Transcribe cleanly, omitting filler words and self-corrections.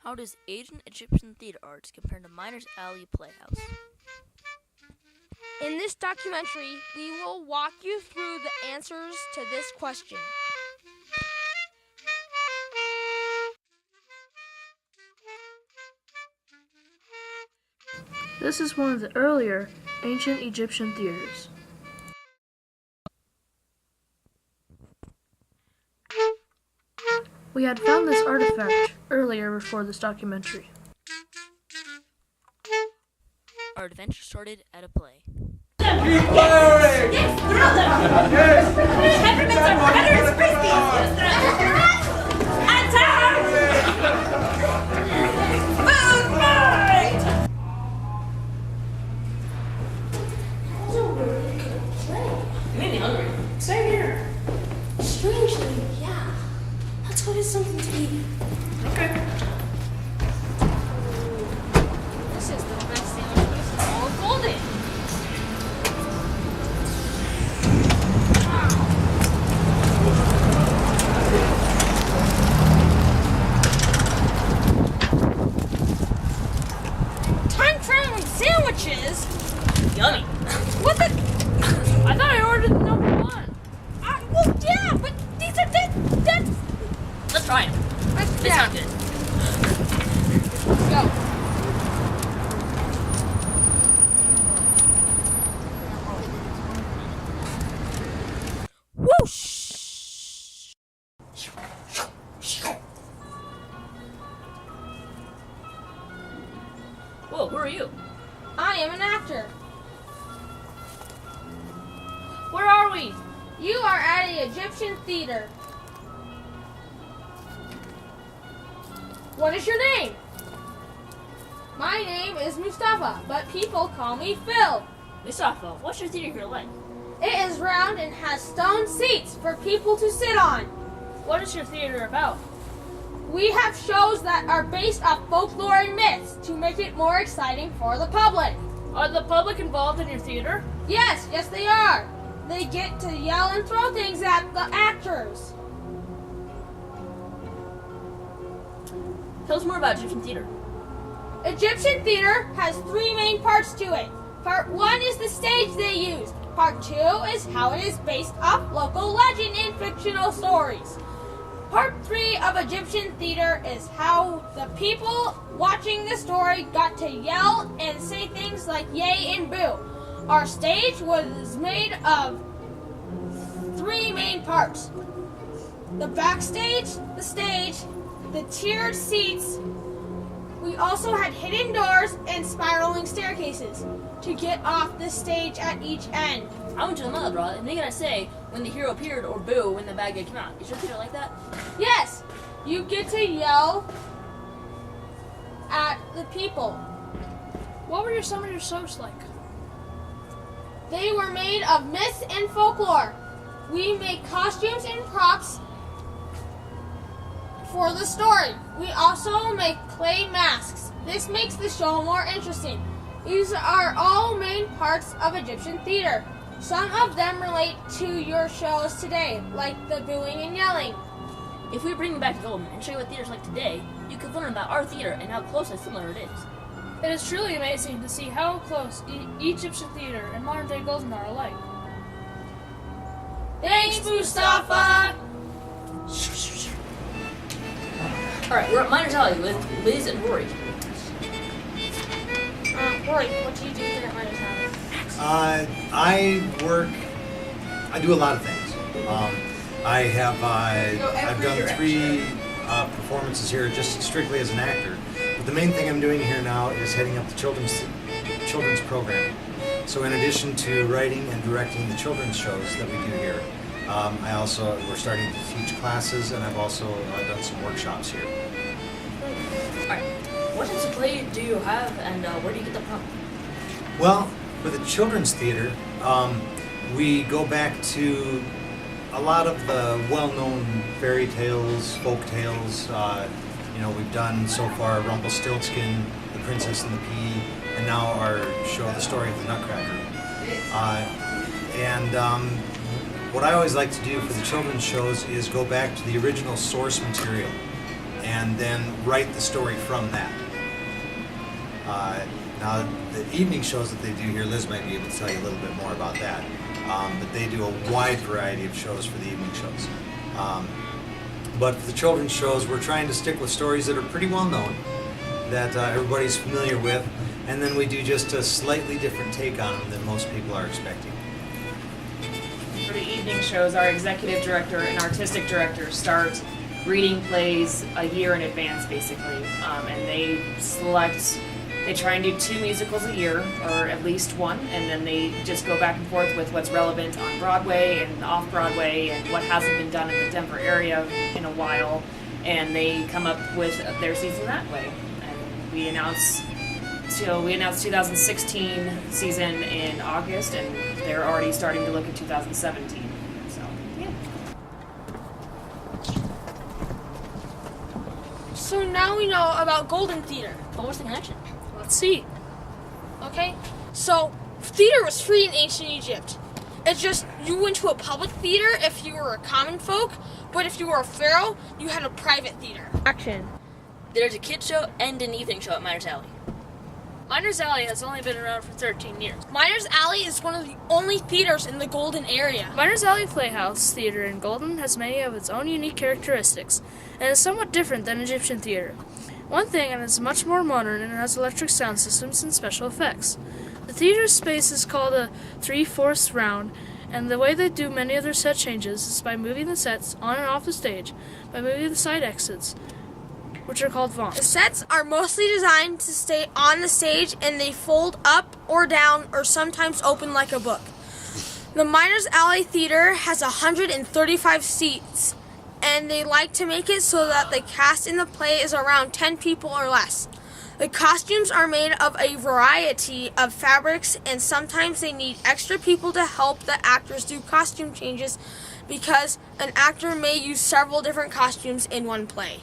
How does ancient Egyptian theater arts compare to Miners Alley Playhouse? In this documentary, we will walk you through the answers to this question. This is one of the earlier ancient Egyptian theaters. We had found this artifact earlier before this documentary. Our adventure started at a play. Peppermints are better as Frisbees! Attack! Food fight! That was a really good play. You made me hungry. Same here. Strangely, yeah. Let's go get something to eat. Okay. This is the best sandwich piece in all of Golden. Time traveling sandwiches? Yummy. What the? I thought I ordered the number one. Well, yeah, but these are that's. Let's try them. They sound good. Go. Whoosh! Whoa, who are you? I am an actor. Where are we? You are at an Egyptian theater. What is your name? My name is Mustafa, but people call me Phil. Mustafa, what's your theater here like? It is round and has stone seats for people to sit on. What is your theater about? We have shows that are based off folklore and myths to make it more exciting for the public. Are the public involved in your theater? Yes, they are. They get to yell and throw things at the actors. Tell us more about Egyptian theater. Egyptian theater has three main parts to it. Part 1 is the stage they use. Part 2 is how it is based off local legend and fictional stories. Part 3 of Egyptian theater is how the people watching the story got to yell and say things like yay and boo. Our stage was made of three main parts. The backstage, the stage, the tiered seats. We also had hidden doors and spiraling staircases to get off the stage at each end. I went to the melodrama, and they gotta say when the hero appeared or boo when the bad guy came out. Is your theater like that? Yes, you get to yell at the people. What were some of your shows like? They were made of myths and folklore. We make costumes and props for the story. We also make clay masks. This makes the show more interesting. These are all main parts of Egyptian theater. Some of them relate to your shows today, like the booing and yelling. If we bring you back to Golden and show you what theater's like today, you could learn about our theater and how close and similar it is. It is truly amazing to see how close Egyptian theater and modern day Golden are alike. Thanks, Mustafa! Alright, we're at Miners Alley with Liz and Rory. Rory, what do you do here at Miners Alley? I do a lot of things. I've done three performances here just strictly as an actor. But the main thing I'm doing here now is heading up the children's programming. So in addition to writing and directing the children's shows that we do here, we're starting to teach classes, and I've also done some workshops here. Alright, what types of play do you have and where do you get them from? Well, for the children's theater, we go back to a lot of the well-known fairy tales, folk tales. We've done so far Rumpelstiltskin, The Princess and the Pea, and now our show, The Story of the Nutcracker. What I always like to do for the children's shows is go back to the original source material and then write the story from that. Now, the evening shows that they do here, Liz might be able to tell you a little bit more about that. But they do a wide variety of shows for the evening shows. But for the children's shows, we're trying to stick with stories that are pretty well known, that everybody's familiar with, and then we do just a slightly different take on them than most people are expecting. For the evening shows, our executive director and artistic director start reading plays a year in advance, basically, and they try and do 2 musicals a year, or at least one, and then they just go back and forth with what's relevant on Broadway and off-Broadway and what hasn't been done in the Denver area in a while, and they come up with their season that way. And we announced 2016 season in August, and they're already starting to look at 2017. So, yeah. So now we know about Golden Theater. But what's the connection? Let's see. Okay? So, theater was free in ancient Egypt. It's just, you went to a public theater if you were a common folk, but if you were a pharaoh, you had a private theater. Action. There's a kid show and an evening show at Miners Alley. Miners Alley has only been around for 13 years. Miners Alley is one of the only theaters in the Golden area. Miners Alley Playhouse Theater in Golden has many of its own unique characteristics, and is somewhat different than Egyptian theater. One thing, and it's much more modern, and it has electric sound systems and special effects. The theater space is called a 3/4 round, and the way they do many of their set changes is by moving the sets on and off the stage, by moving the side exits, which are called The vaults. sets are mostly designed to stay on the stage, and they fold up or down or sometimes open like a book. The Miners Alley Theater has 135 seats, and they like to make it so that the cast in the play is around 10 people or less. The costumes are made of a variety of fabrics, and sometimes they need extra people to help the actors do costume changes because an actor may use several different costumes in one play.